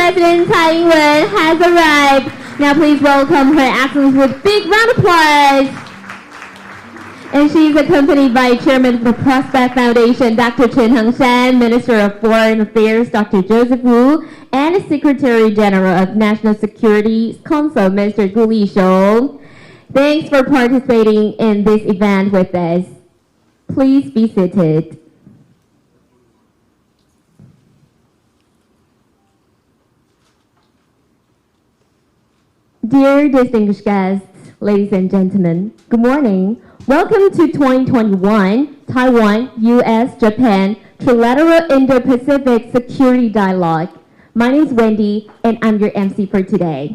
President蔡英文has arrived. Now please welcome Her Excellency with big round of applause. And she's accompanied by Chairman of the Prospect Foundation, Dr. Chen Hangshan, Minister of Foreign Affairs, Dr. Joseph Wu, and Secretary General of National Security Council, Mr. Gu Lishou. Thanks for participating in this event with us. Please be seated. Dear distinguished guests, ladies and gentlemen, good morning. Welcome to 2021 Taiwan, U.S., Japan Trilateral Indo-Pacific Security Dialogue. My name is Wendy, and I'm your MC for today.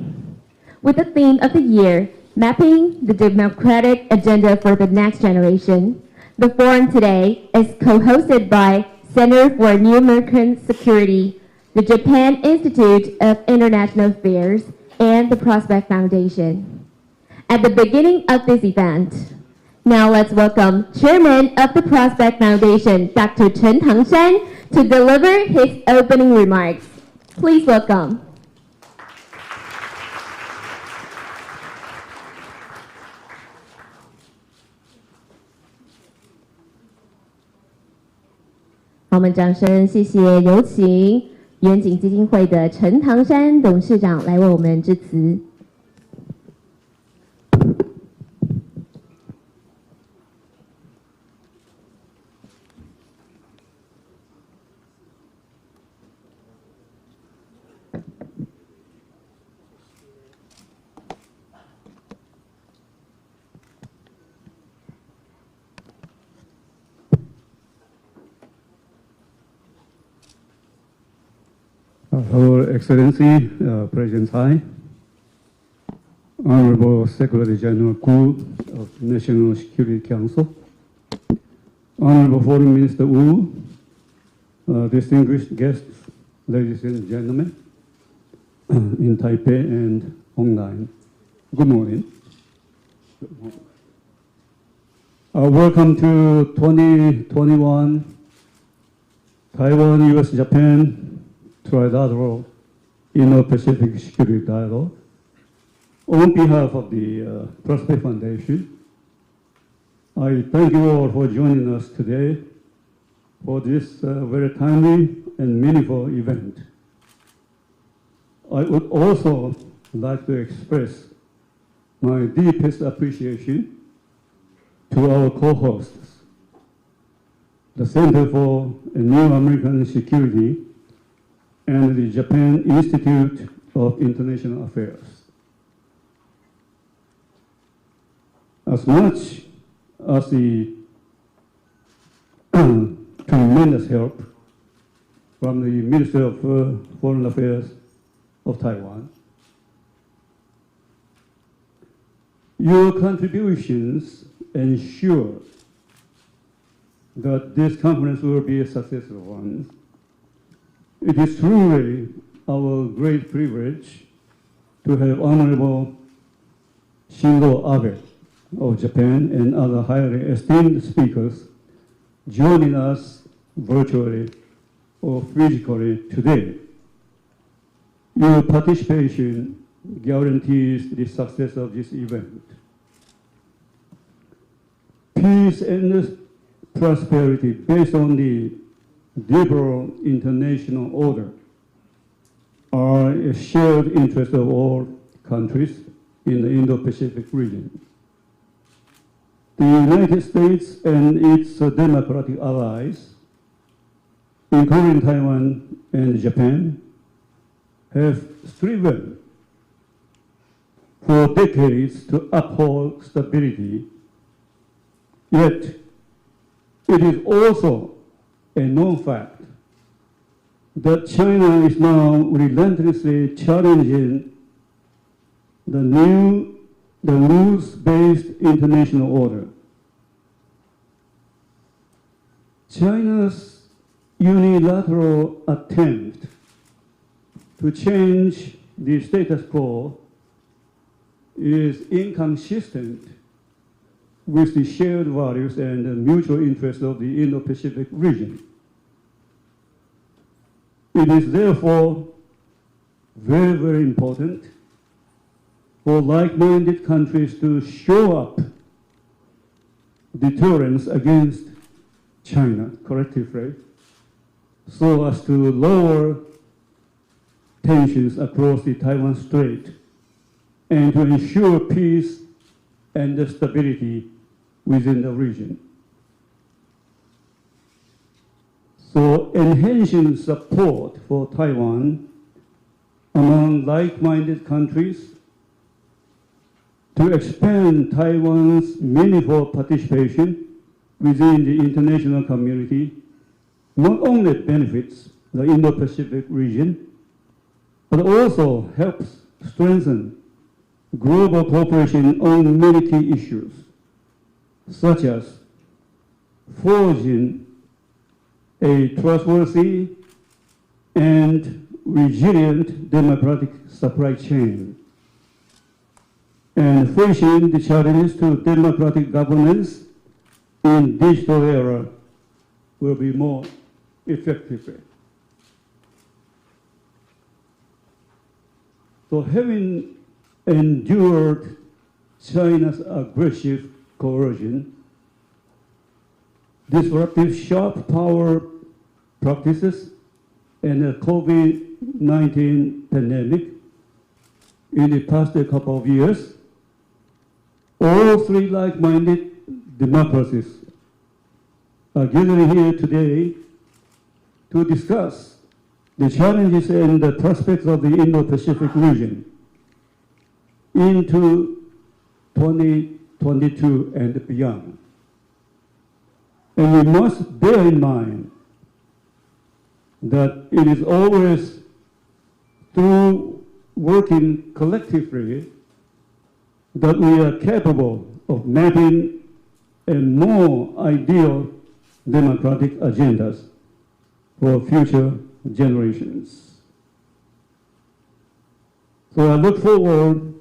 With the theme of the year, Mapping the Democratic Agenda for the Next Generation, the forum today is co-hosted by Center for New American Security, the Japan Institute of International Affairs, and the Prospect Foundation. At the beginning of this event, now let's welcome Chairman of the Prospect Foundation, Dr. Chen Hangshan, to deliver his opening remarks. Please welcome. Our 我们掌声谢谢，有请远景基金会的陈唐山董事长来为我们致辞。Her Excellency President Tsai, Honorable Secretary General Gu of the National Security Council, Honorable Foreign Minister Wu, distinguished guests, ladies and gentlemen, in Taipei and online. Good morning. Welcome to 2021 Taiwan, U.S., Japan Trilateral Indo-Pacific Security Dialogue. On behalf of the Prospect Foundation, I thank you all for joining us today for this very timely and meaningful event. I would also like to express my deepest appreciation to our co-hosts, the Center for New American Security and the Japan Institute of International Affairs. As much as the tremendous help from the Minister of Foreign Affairs of Taiwan, your contributions ensure that this conference will be a successful one. It is truly our great privilege to have Honorable Shinzo Abe of Japan and other highly esteemed speakers joining us virtually or physically today. Your participation guarantees the success of this event. Peace and prosperity based on the liberal international order are a shared interest of all countries in the Indo-Pacific region. The United States and its democratic allies, including Taiwan and Japan, have striven for decades to uphold stability. Yet, it is also a known fact that China is now relentlessly challenging the rules-based international order. China's unilateral attempt to change the status quo is inconsistent with the shared values and the mutual interests of the Indo-Pacific region. It is therefore very, very important for like-minded countries to show up deterrence against China, corrective phrase, so as to lower tensions across the Taiwan Strait and to ensure peace and stability within the region. So enhancing support for Taiwan among like-minded countries to expand Taiwan's meaningful participation within the international community not only benefits the Indo-Pacific region, but also helps strengthen global cooperation on many key issues, such as forging a trustworthy and resilient democratic supply chain, and facing the challenges to democratic governance in digital era will be more effective. So having endured China's aggressive coercion, disruptive sharp power practices, and the COVID-19 pandemic in the past couple of years, all three like-minded democracies are gathering here today to discuss the challenges and the prospects of the Indo-Pacific region into 2022 and beyond. And we must bear in mind that it is always through working collectively that we are capable of mapping a more ideal democratic agendas for future generations. So I look forward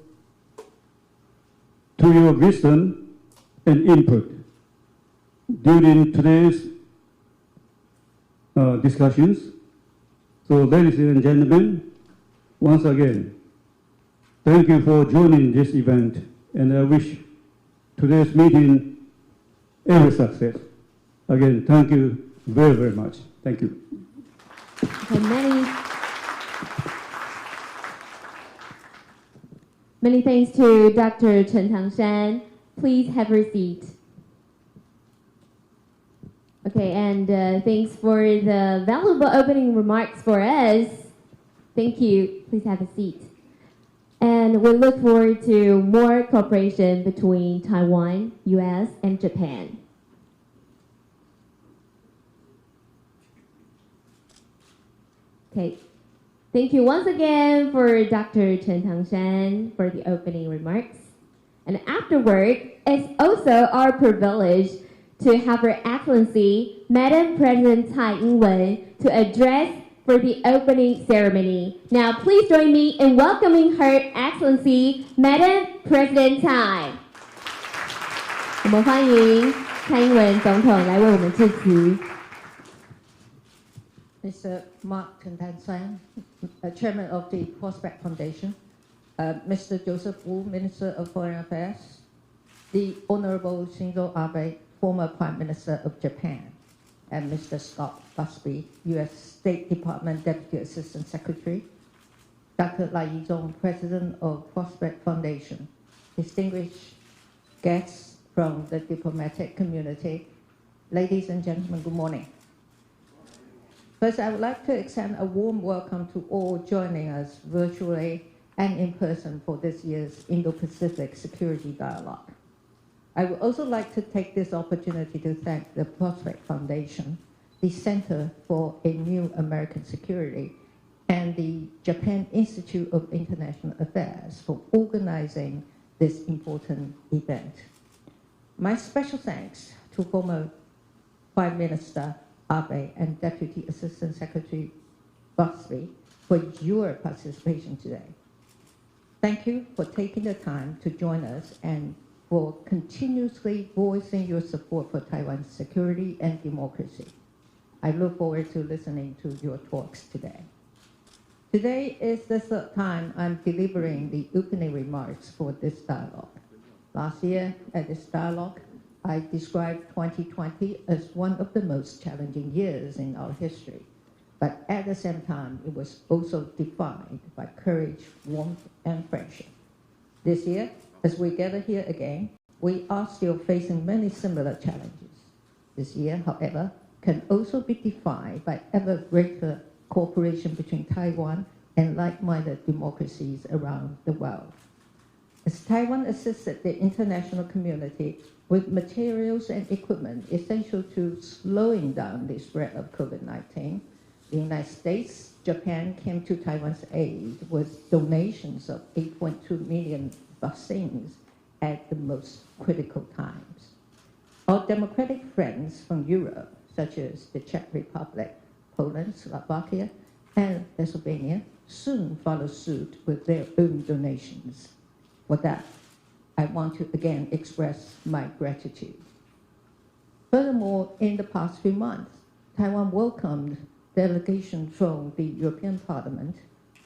to your wisdom and input during today's discussions. So ladies and gentlemen, once again, thank you for joining this event, and I wish today's meeting every success. Again, thank you very, very much. Thank you. Okay, many thanks to Dr. Chen Tangshan. Please have your seat. Okay, and thanks for the valuable opening remarks for us. Thank you. Please have a seat. And we look forward to more cooperation between Taiwan, US, and Japan. Okay. Thank you once again for Dr. Chen Tangshan for the opening remarks. And afterward, it's also our privilege to have Her Excellency, Madam President Tsai Ing-wen, to address for the opening ceremony. Now, please join me in welcoming Her Excellency, Madam President Tsai. 我们欢迎蔡英文总统来为我们致辞。Mr. Mark Chen-Tangshan, Chairman of the Prospect Foundation, Mr. Joseph Wu, Minister of Foreign Affairs, the Honorable Shinzo Abe, former Prime Minister of Japan, and Mr. Scott Busby, U.S. State Department Deputy Assistant Secretary, Dr. Lai Yizhong, President of Prospect Foundation, distinguished guests from the diplomatic community, ladies and gentlemen, good morning. First, I would like to extend a warm welcome to all joining us virtually and in person for this year's Indo-Pacific Security Dialogue. I would also like to take this opportunity to thank the Prospect Foundation, the Center for a New American Security, and the Japan Institute of International Affairs for organizing this important event. My special thanks to former Prime Minister Abe and Deputy Assistant Secretary Busby for your participation today. Thank you for taking the time to join us and for continuously voicing your support for Taiwan's security and democracy. I look forward to listening to your talks today. Today is the third time I'm delivering the opening remarks for this dialogue. Last year, at this dialogue, I described 2020 as one of the most challenging years in our history. But at the same time, it was also defined by courage, warmth, and friendship. This year, as we gather here again, we are still facing many similar challenges. This year, however, can also be defined by ever greater cooperation between Taiwan and like-minded democracies around the world. As Taiwan assisted the international community with materials and equipment essential to slowing down the spread of COVID-19, the United States, Japan came to Taiwan's aid with donations of 8.2 million vaccines at the most critical times. Our democratic friends from Europe, such as the Czech Republic, Poland, Slovakia, and Pennsylvania, soon followed suit with their own donations. For that, I want to again express my gratitude. Furthermore, in the past few months, Taiwan welcomed delegations from the European Parliament,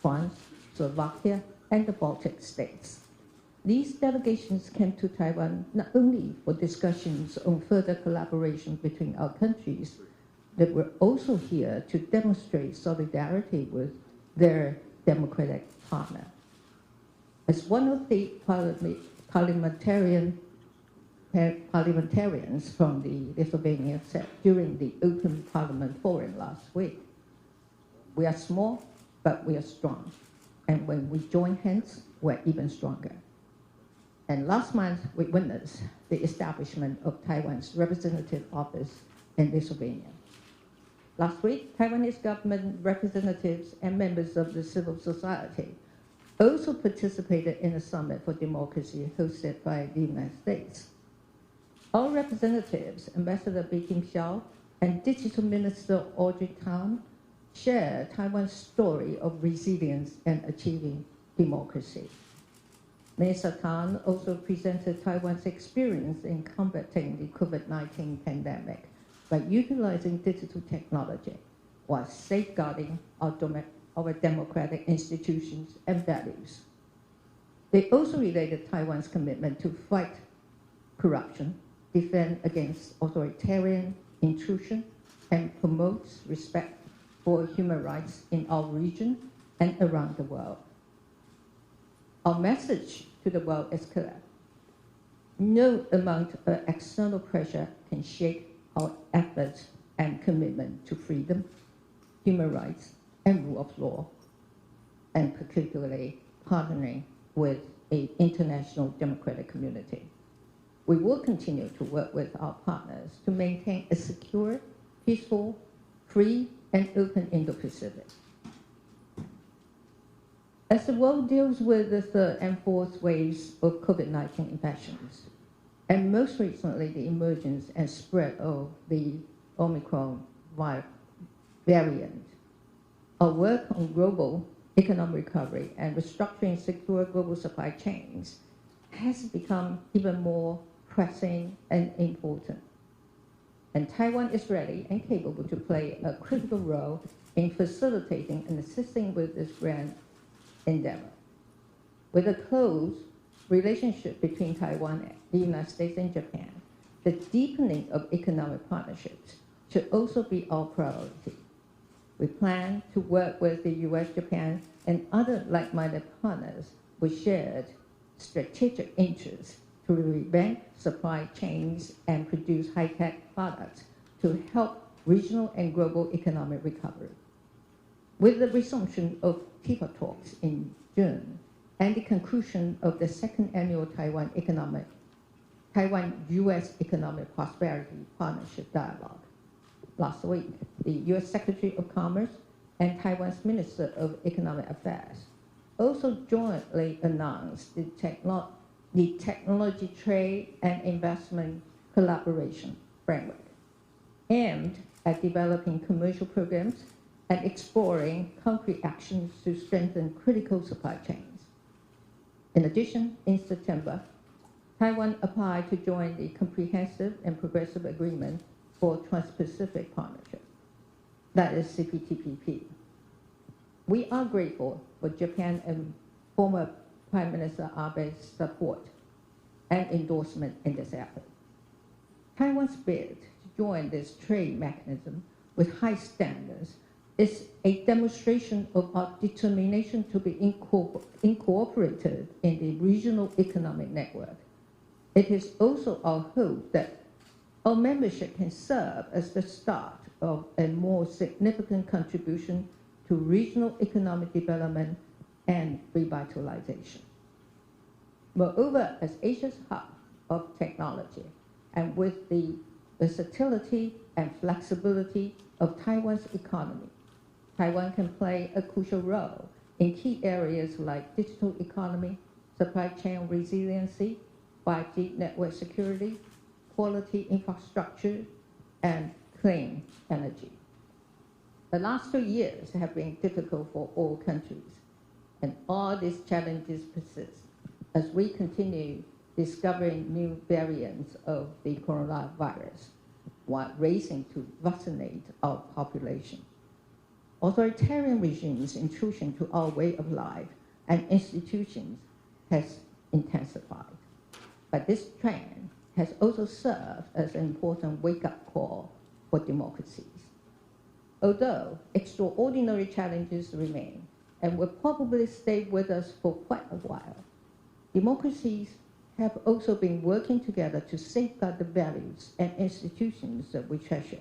France, Slovakia, and the Baltic states. These delegations came to Taiwan not only for discussions on further collaboration between our countries, they were also here to demonstrate solidarity with their democratic partner. As one of the parliamentarians from the Lithuania said during the Open Parliament Forum last week, we are small, but we are strong. And when we join hands, we're even stronger. And last month, we witnessed the establishment of Taiwan's representative office in Lithuania. Last week, Taiwanese government representatives and members of the civil society also participated in a summit for democracy hosted by the United States. Our representatives, Ambassador Bi Kim Xiao and Digital Minister Audrey Tang, share Taiwan's story of resilience and achieving democracy. Minister Tang also presented Taiwan's experience in combating the COVID-19 pandemic by utilizing digital technology while safeguarding our democratic institutions and values. They also related Taiwan's commitment to fight corruption, defend against authoritarian intrusion, and promote respect for human rights in our region and around the world. Our message to the world is clear. No amount of external pressure can shake our efforts and commitment to freedom, human rights, and rule of law, and particularly partnering with an international democratic community. We will continue to work with our partners to maintain a secure, peaceful, free, and open Indo-Pacific. As the world deals with the third and fourth waves of COVID-19 infections, and most recently the emergence and spread of the Omicron variant, our work on global economic recovery and restructuring secure global supply chains has become even more pressing and important. And Taiwan is ready and capable to play a critical role in facilitating and assisting with this grand endeavor. With a close relationship between Taiwan, the United States, and Japan, the deepening of economic partnerships should also be our priority. We plan to work with the US, Japan, and other like-minded partners with shared strategic interests to revamp supply chains and produce high-tech products to help regional and global economic recovery. With the resumption of TIPA talks in June and the conclusion of the second annual Taiwan-US Economic Prosperity Partnership Dialogue, last week, the US Secretary of Commerce and Taiwan's Minister of Economic Affairs also jointly announced the Technology Trade and Investment Collaboration Framework, aimed at developing commercial programs and exploring concrete actions to strengthen critical supply chains. In addition, in September, Taiwan applied to join the Comprehensive and Progressive Agreement for Trans-Pacific Partnership, that is CPTPP. We are grateful for Japan and former Prime Minister Abe's support and endorsement in this effort. Taiwan's bid to join this trade mechanism with high standards is a demonstration of our determination to be incorporated in the regional economic network. It is also our hope that our membership can serve as the start of a more significant contribution to regional economic development and revitalization. Moreover, as Asia's hub of technology, and with the versatility and flexibility of Taiwan's economy, Taiwan can play a crucial role in key areas like digital economy, supply chain resiliency, 5G network security, quality infrastructure, and clean energy. The last 2 years have been difficult for all countries, and all these challenges persist as we continue discovering new variants of the coronavirus while racing to vaccinate our population. Authoritarian regimes' intrusion to our way of life and institutions has intensified. But this trend has also served as an important wake-up call for democracies. Although extraordinary challenges remain and will probably stay with us for quite a while, democracies have also been working together to safeguard the values and institutions that we treasure.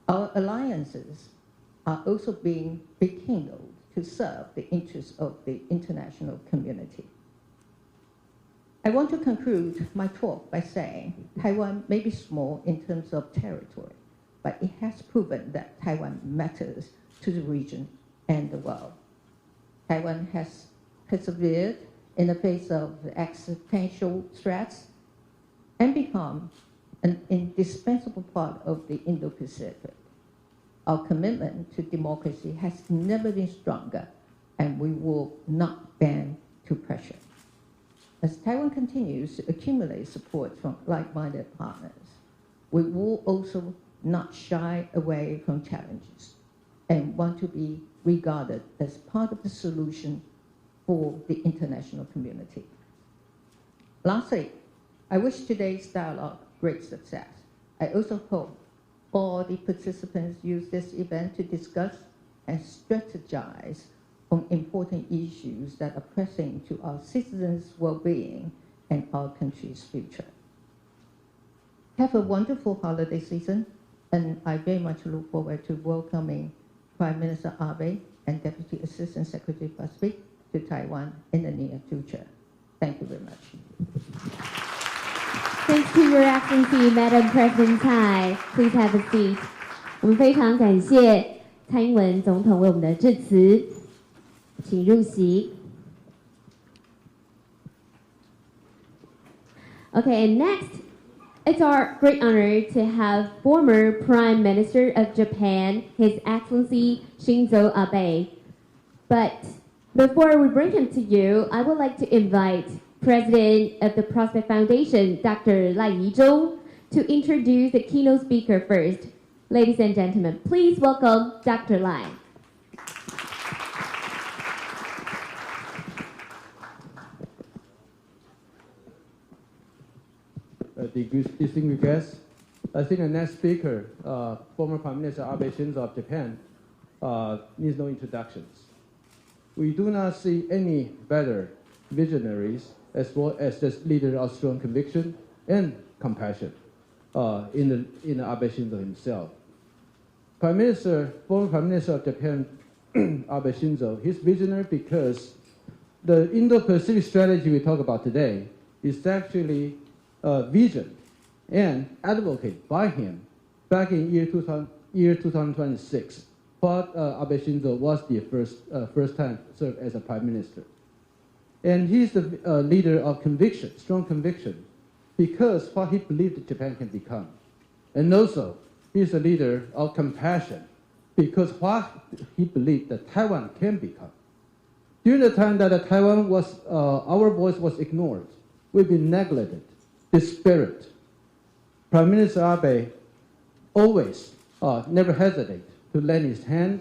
Our alliances are also being rekindled to serve the interests of the international community. I want to conclude my talk by saying Taiwan may be small in terms of territory, but it has proven that Taiwan matters to the region and the world. Taiwan has persevered in the face of existential threats and become an indispensable part of the Indo-Pacific. Our commitment to democracy has never been stronger, and we will not bend to pressure. As Taiwan continues to accumulate support from like-minded partners, we will also not shy away from challenges and want to be regarded as part of the solution for the international community. Lastly, I wish today's dialogue great success. I also hope all the participants use this event to discuss and strategize on important issues that are pressing to our citizens' well-being and our country's future. Have a wonderful holiday season, and I very much look forward to welcoming Prime Minister Abe and Deputy Assistant Secretary Busby to Taiwan in the near future. Thank you very much. Thanks to Your Excellency, Madam President Tsai. Please have a seat. 我们非常感谢蔡英文总统为我们的致辞，请入席。Okay, and next, it's our great honor to have former Prime Minister of Japan, His Excellency Shinzo Abe. But before we bring him to you, I would like to invite President of the Prospect Foundation, Dr. Lai Yizhou, to introduce the keynote speaker first. Ladies and gentlemen, please welcome Dr. Lai. Distinguished guests, I think the next speaker, former Prime Minister Abe Shinzo of Japan, needs no introductions. We do not see any better visionaries as well as this leader of strong conviction and compassion in Abe Shinzo himself. Former Prime Minister of Japan, Abe Shinzo, he's visionary because the Indo-Pacific strategy we talk about today is actually vision and advocated by him back in year 2026. But Abe Shinzo was the first time served as a prime minister. And he's the leader of conviction, strong conviction, because what he believed that Japan can become. And also, he's a leader of compassion, because what he believed that Taiwan can become. During the time that Taiwan was, our voice was ignored, we've been neglected, despaired. Prime Minister Abe always never hesitate to lend his hand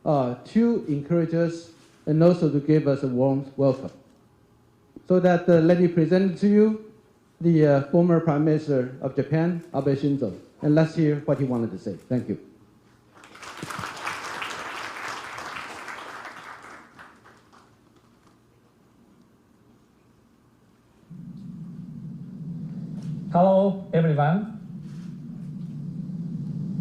to encourage us and also to give us a warm welcome. So that let me present to you the former Prime Minister of Japan, Abe Shinzo, and let's hear what he wanted to say. Thank you. Hello, everyone.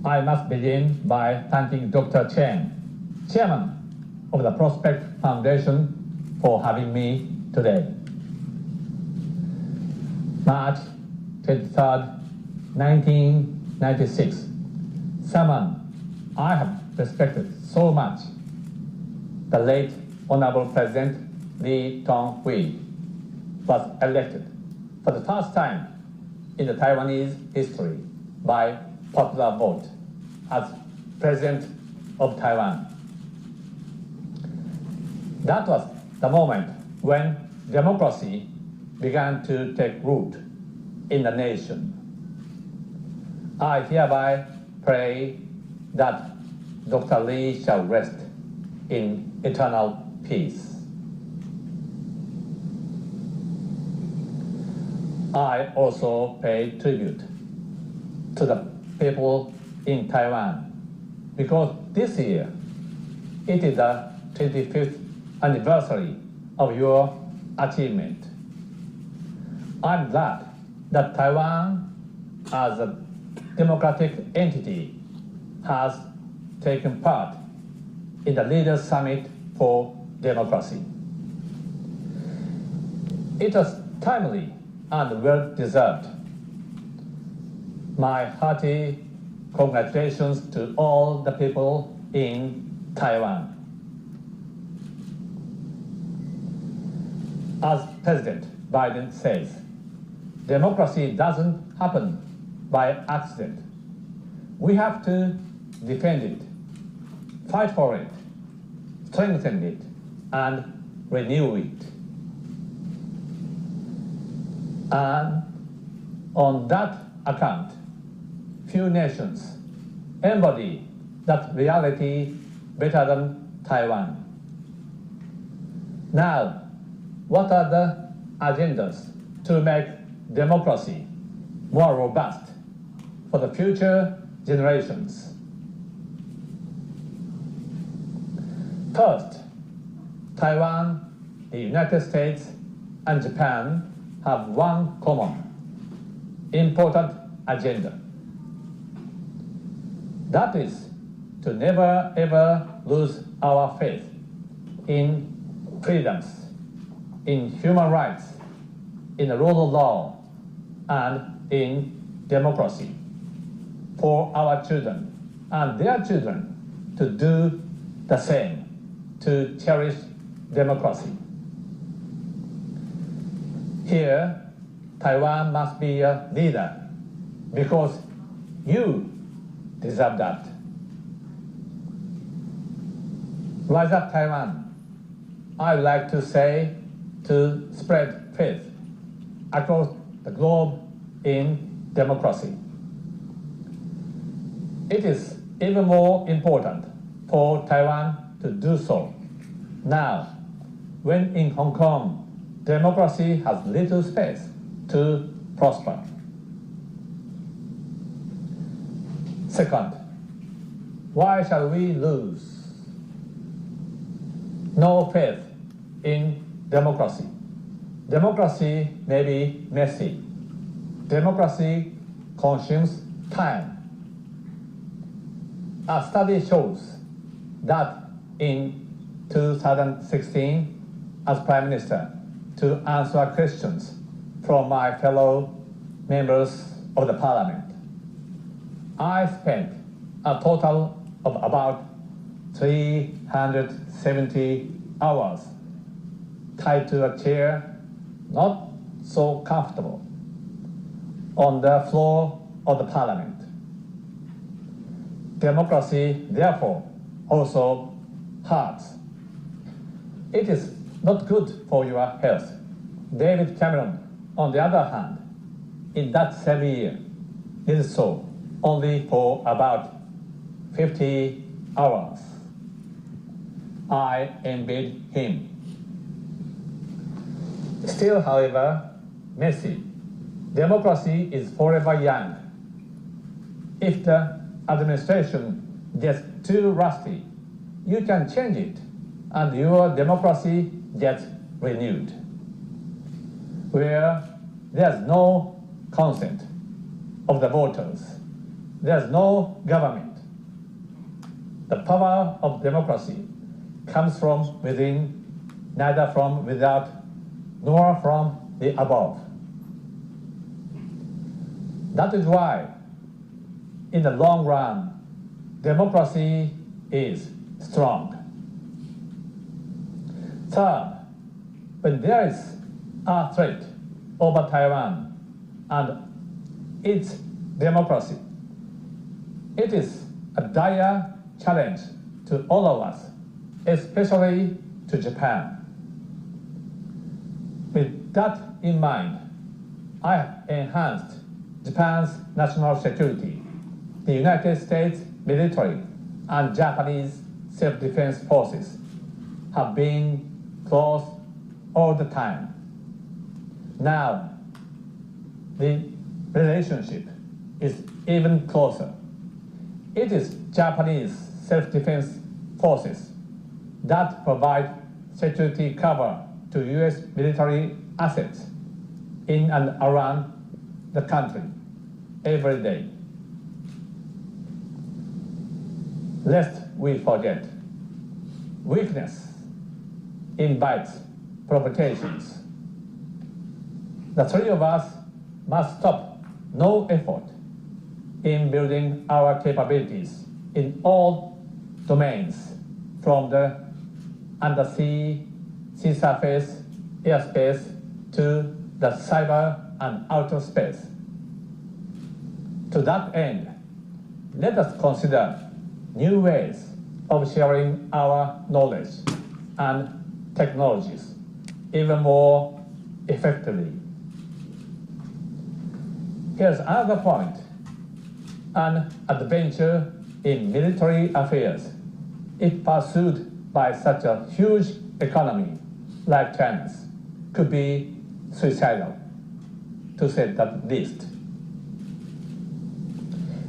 I must begin by thanking Dr. Chen, Chairman of the Prospect Foundation, for having me today. March 23rd, 1996. Someone I have respected so much, the late Honorable President Lee Tong-hui, was elected for the first time in the Taiwanese history by popular vote as President of Taiwan. That was the moment when democracy began to take root in the nation. I hereby pray that Dr. Lee shall rest in eternal peace. I also pay tribute to the people in Taiwan because this year it is the 25th anniversary of your achievement. I'm glad that Taiwan, as a democratic entity, has taken part in the Leaders' Summit for Democracy. It was timely and well-deserved. My hearty congratulations to all the people in Taiwan. As President Biden says, democracy doesn't happen by accident. We have to defend it, fight for it, strengthen it, and renew it. And on that account, few nations embody that reality better than Taiwan. Now, what are the agendas to make democracy more robust for the future generations? First, Taiwan, the United States, and Japan have one common, important agenda. That is to never ever lose our faith in freedoms, in human rights, in the rule of law, and in democracy for our children and their children to do the same, to cherish democracy. Here, Taiwan must be a leader because you deserve that. Rise up, Taiwan. I would like to say to spread faith across the globe in democracy. It is even more important for Taiwan to do so now, when in Hong Kong, democracy has little space to prosper. Second, why shall we lose no faith in democracy? Democracy may be messy. Democracy consumes time. A study shows that in 2016, as Prime Minister, to answer questions from my fellow members of the Parliament, I spent a total of about 370 hours tied to a chair, not so comfortable, on the floor of the Parliament. Democracy, therefore, also hurts. It is not good for your health. David Cameron, on the other hand, in that same year, did so only for about 50 hours. I envied him. Still, however, Messi, democracy is forever young. If the administration gets too rusty, you can change it, and your democracy gets renewed. Where there's no consent of the voters, there's no government. The power of democracy comes from within, neither from without, nor from the above. That is why, in the long run, democracy is strong. Third, when there is a threat over Taiwan and its democracy, it is a dire challenge to all of us, especially to Japan. With that in mind, I have enhanced Japan's national security. The United States military and Japanese self-defense forces have been close all the time. Now, the relationship is even closer. It is Japanese self-defense forces that provide security cover to U.S. military assets in and around the country every day. Lest we forget, weakness invites provocations. The three of us must stop no effort in building our capabilities in all domains, from the undersea, sea surface, airspace, to the cyber and outer space. To that end, let us consider new ways of sharing our knowledge and technologies even more effectively. Here's another point. An adventure in military affairs, if pursued by such a huge economy like China's, could be suicidal, to say the least.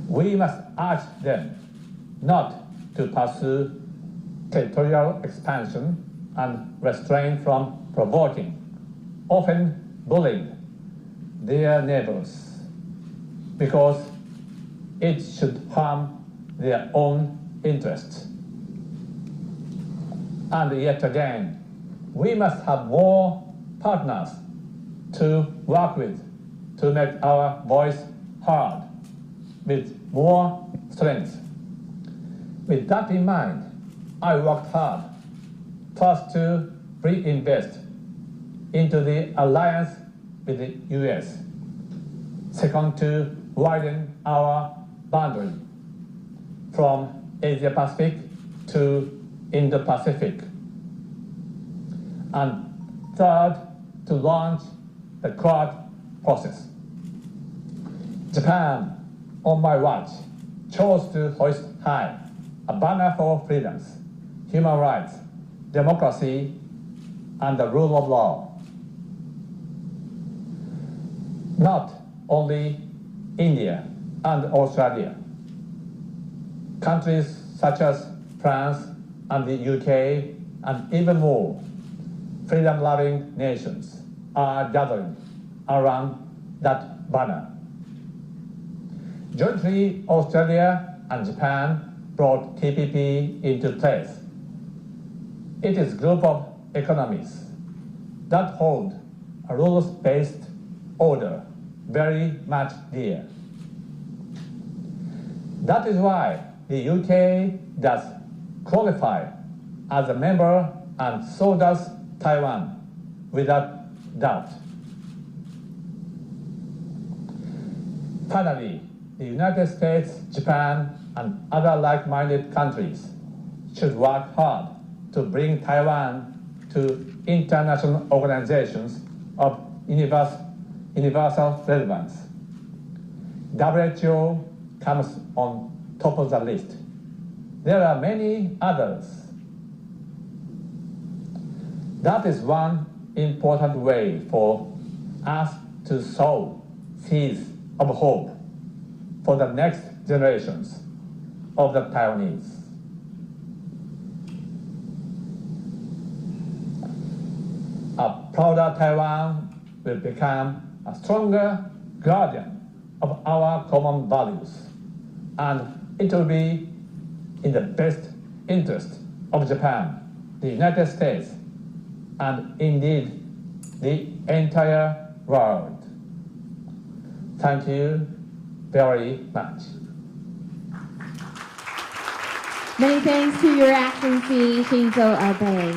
We must urge them not to pursue territorial expansion and refrain from provoking, often bullying, their neighbors, because it should harm their own interests. And yet again, we must have more partners to work with to make our voice heard with more strength. With that in mind, I worked hard, first to reinvest into the alliance with the US, second to widen our boundary from Asia-Pacific to Indo-Pacific, and third, to launch the Quad process. Japan, on my watch, chose to hoist high a banner for freedoms, human rights, democracy, and the rule of law. Not only India and Australia, countries such as France and the UK, and even more freedom-loving nations are gathering around that banner. Jointly, Australia and Japan brought TPP into place. It is a group of economies that hold a rules-based order very much dear. That is why the UK does qualify as a member, and so does Taiwan, without doubt. Finally, the United States, Japan, and other like-minded countries should work hard to bring Taiwan to international organizations of universal relevance. WHO comes on top of the list. There are many others. That is one important way for us to sow seeds of hope for the next generations of the Taiwanese. A prouder Taiwan will become a stronger guardian of our common values, and it will be in the best interest of Japan, the United States, and indeed the entire world. Thank you very much. Many thanks to Your Excellency Shinzo Abe.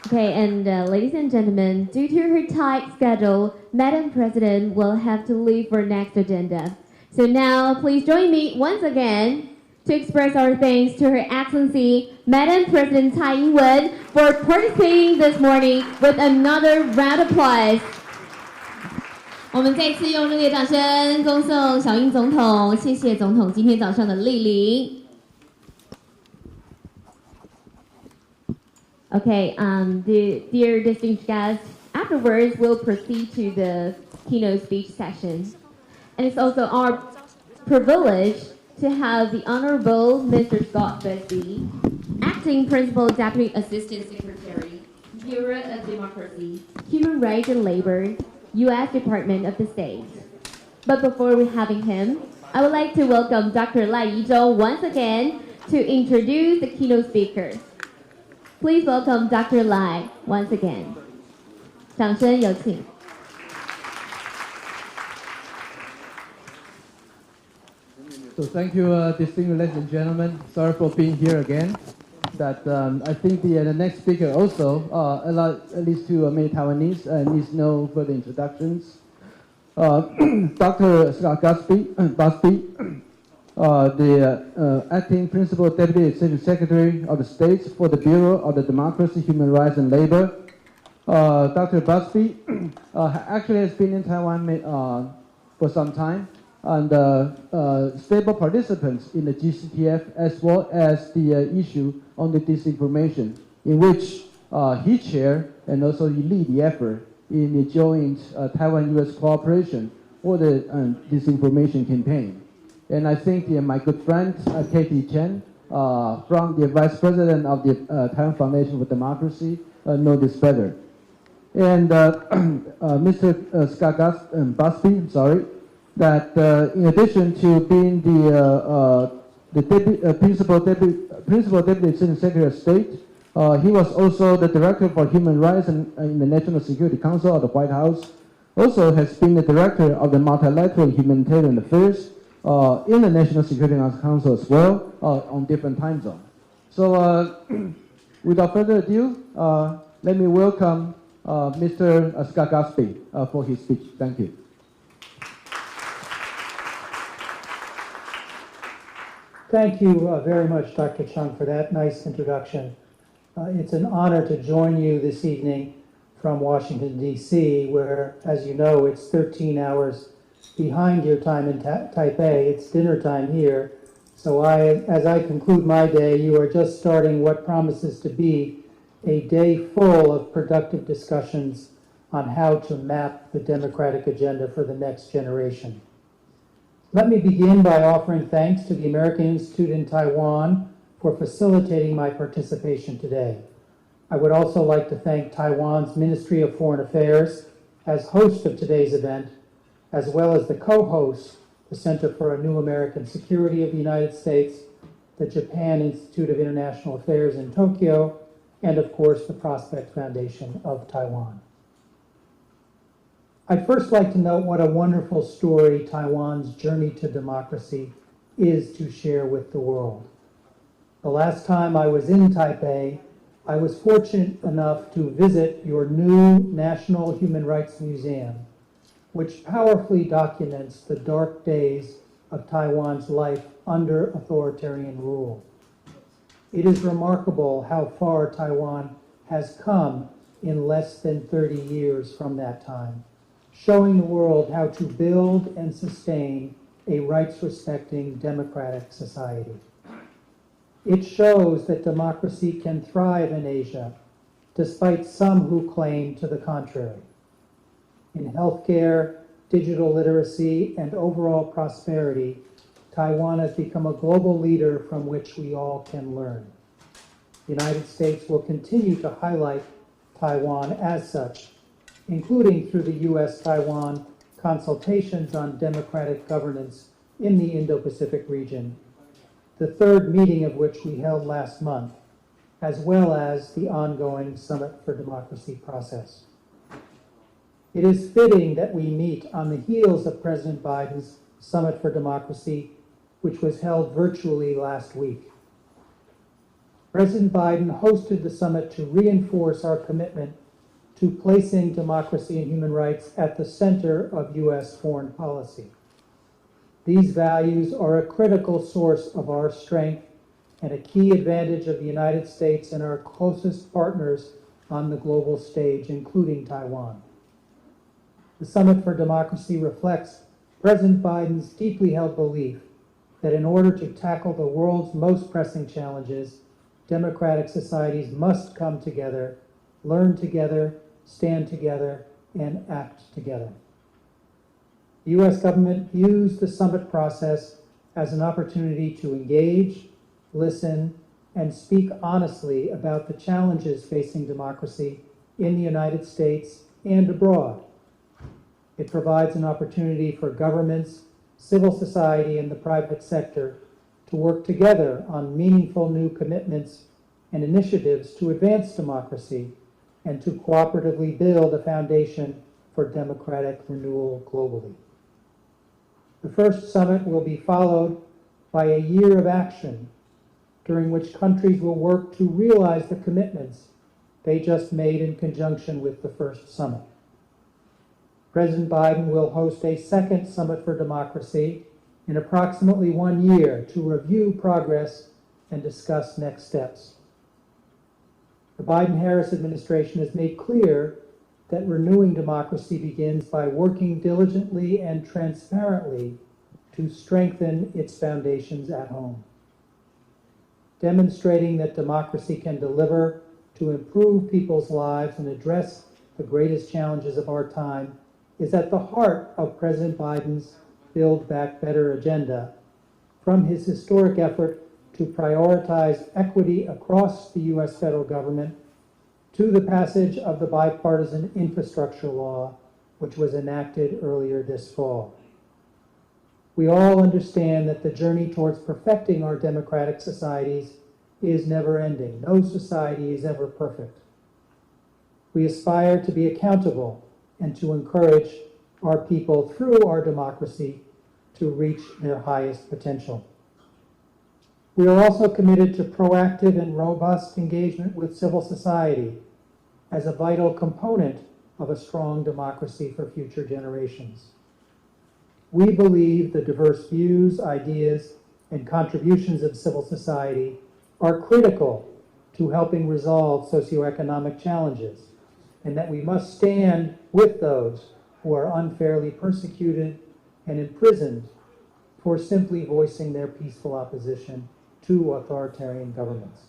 Okay, and ladies and gentlemen, due to her tight schedule, Madam President will have to leave for next agenda. So now, please join me once again to express our thanks to Her Excellency Madam President Tsai Ing-wen for participating this morning with another round of applause. 我们再次用热烈掌声恭送小英总统，谢谢总统今天早上的莅临。Okay, dear distinguished guests, afterwards we'll proceed to the keynote speech session. And it's also our privilege to have the Honorable Mr. Scott Busby, Acting Principal Deputy Assistant Secretary, Bureau of Democracy, Human Rights and Labor, U.S. Department of the State. But before we having him, I would like to welcome Dr. Lai Yizhou once again to introduce the keynote speaker. Please welcome Dr. Lai once again. 掌声有请。So thank you, distinguished ladies and gentlemen. Sorry for being here again. That I think the next speaker also, at least to many Taiwanese, needs no further introductions. Dr. Scott Busby, the Acting Principal Deputy Executive Secretary of the States for the Bureau of the Democracy, Human Rights and Labor. Dr. Busby actually has been in Taiwan for some time, and stable participants in the GCTF as well as the issue on the disinformation, in which he chaired and also he lead the effort in the joint Taiwan-U.S. cooperation for the disinformation campaign. And I think my good friend, Katie Chen, from the Vice President of the Taiwan Foundation for Democracy, know this better. And Mr. Scott Busby, that in addition to being the Principal Deputy Assistant Secretary of State, he was also the Director for Human Rights in the National Security Council of the White House. Also has been the Director of the Multilateral Humanitarian Affairs in the National Security Council as well, on different time zones. So without further ado, let me welcome Mr. Scott Busby for his speech. Thank you. Thank you very much, Dr. Chung, for that nice introduction. It's an honor to join you this evening from Washington, D.C., where, as you know, it's 13 hours behind your time in Taipei. It's dinner time here. So as I conclude my day, you are just starting what promises to be a day full of productive discussions on how to map the democratic agenda for the next generation. Let me begin by offering thanks to the American Institute in Taiwan for facilitating my participation today. I would also like to thank Taiwan's Ministry of Foreign Affairs as host of today's event, as well as the co-hosts, the Center for a New American Security of the United States, the Japan Institute of International Affairs in Tokyo, and of course the Prospect Foundation of Taiwan. I'd first like to note what a wonderful story Taiwan's journey to democracy is to share with the world. The last time I was in Taipei, I was fortunate enough to visit your new National Human Rights Museum, which powerfully documents the dark days of Taiwan's life under authoritarian rule. It is remarkable how far Taiwan has come in less than 30 years from that time, showing the world how to build and sustain a rights-respecting democratic society. It shows that democracy can thrive in Asia despite some who claim to the contrary. In healthcare, digital literacy, and overall prosperity, Taiwan has become a global leader from which we all can learn. The United States will continue to highlight Taiwan as such, including through the U.S.-Taiwan consultations on democratic governance in the Indo-Pacific region, the third meeting of which we held last month, as well as the ongoing Summit for Democracy process. It is fitting that we meet on the heels of President Biden's Summit for Democracy, which was held virtually last week. President Biden hosted the summit to reinforce our commitment to placing democracy and human rights at the center of U.S. foreign policy. These values are a critical source of our strength and a key advantage of the United States and our closest partners on the global stage, including Taiwan. The Summit for Democracy reflects President Biden's deeply held belief that in order to tackle the world's most pressing challenges, democratic societies must come together, learn together, stand together, and act together. The U.S. government views the summit process as an opportunity to engage, listen, and speak honestly about the challenges facing democracy in the United States and abroad. It provides an opportunity for governments, civil society, and the private sector to work together on meaningful new commitments and initiatives to advance democracy and to cooperatively build a foundation for democratic renewal globally. The first summit will be followed by a year of action during which countries will work to realize the commitments they just made in conjunction with the first summit. President Biden will host a second Summit for Democracy in approximately 1 year to review progress and discuss next steps. The Biden-Harris administration has made clear that renewing democracy begins by working diligently and transparently to strengthen its foundations at home. Demonstrating that democracy can deliver to improve people's lives and address the greatest challenges of our time is at the heart of President Biden's Build Back Better agenda, from his historic effort to prioritize equity across the U.S. federal government to the passage of the bipartisan infrastructure law, which was enacted earlier this fall. We all understand that the journey towards perfecting our democratic societies is never-ending. No society is ever perfect. We aspire to be accountable and to encourage our people through our democracy to reach their highest potential. We are also committed to proactive and robust engagement with civil society as a vital component of a strong democracy for future generations. We believe the diverse views, ideas, and contributions of civil society are critical to helping resolve socioeconomic challenges, and that we must stand with those who are unfairly persecuted and imprisoned for simply voicing their peaceful opposition to authoritarian governments.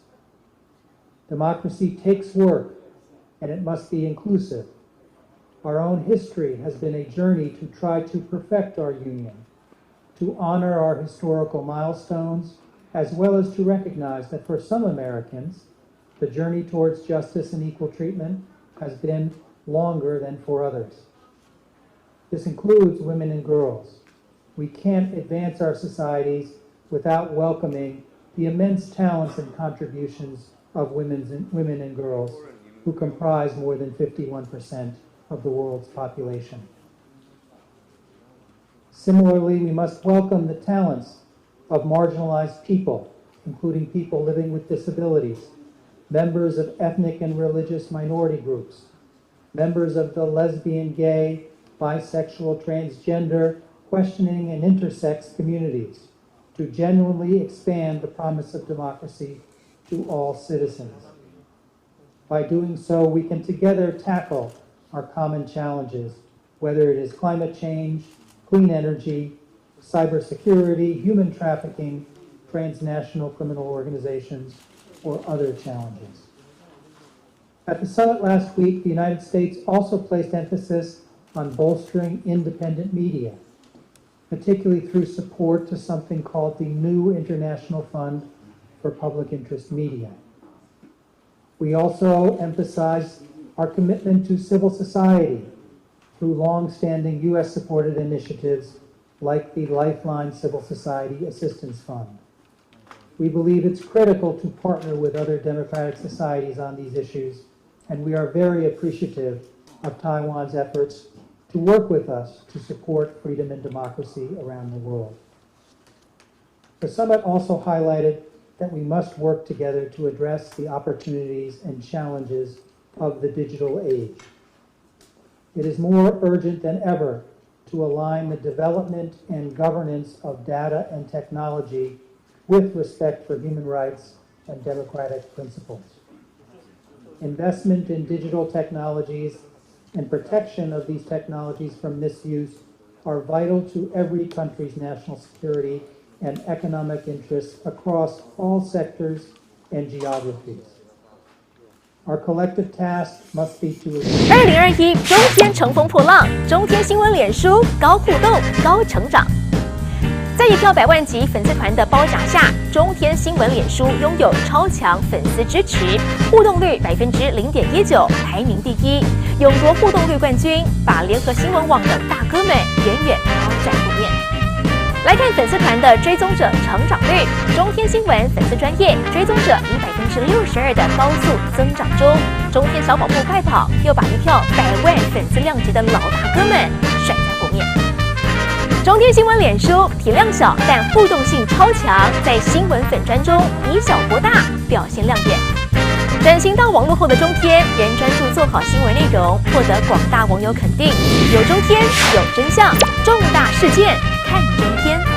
Democracy takes work, and it must be inclusive. Our own history has been a journey to try to perfect our union, to honor our historical milestones, as well as to recognize that for some Americans, the journey towards justice and equal treatment has been longer than for others. This includes women and girls. We can't advance our societies without welcoming the immense talents and contributions of women and girls, who comprise more than 51% of the world's population. Similarly, we must welcome the talents of marginalized people, including people living with disabilities, members of ethnic and religious minority groups, members of the lesbian, gay, bisexual, transgender, questioning, and intersex communities, to genuinely expand the promise of democracy to all citizens. By doing so, we can together tackle our common challenges, whether it is climate change, clean energy, cybersecurity, human trafficking, transnational criminal organizations, or other challenges. At the summit last week, the United States also placed emphasis on bolstering independent media, particularly through support to something called the New International Fund for Public Interest Media. We also emphasized our commitment to civil society through long-standing U.S.-supported initiatives like the Lifeline Civil Society Assistance Fund. We believe it's critical to partner with other democratic societies on these issues, and we are very appreciative of Taiwan's efforts to work with us to support freedom and democracy around the world. The summit also highlighted that we must work together to address the opportunities and challenges of the digital age. It is more urgent than ever to align the development and governance of data and technology with respect for human rights and democratic principles. Investment in digital technologies and protection of these technologies from misuse are vital to every country's national security and economic interests across all sectors and geographies. Our collective task must be to 2021中天乘风破浪，中天新闻脸书高互动高成长。在一票百万级粉丝团的包夹下，中天新闻脸书拥有超强粉丝支持，互动率0.19%，排名第一，勇夺互动率冠军，把联合新闻网的大哥们远远抛在后面。来看粉丝团的追踪者成长率，中天新闻粉丝专页追踪者以62%的高速增长中，中天小跑步快跑又把一票100万粉丝量级的老大哥们甩在后面。中天新闻脸书体量小，但互动性超强，在新闻粉专中以小博大，表现亮眼。转型到网络后的中天，仍专注做好新闻内容，获得广大网友肯定。有中天，有真相，重大事件看中天。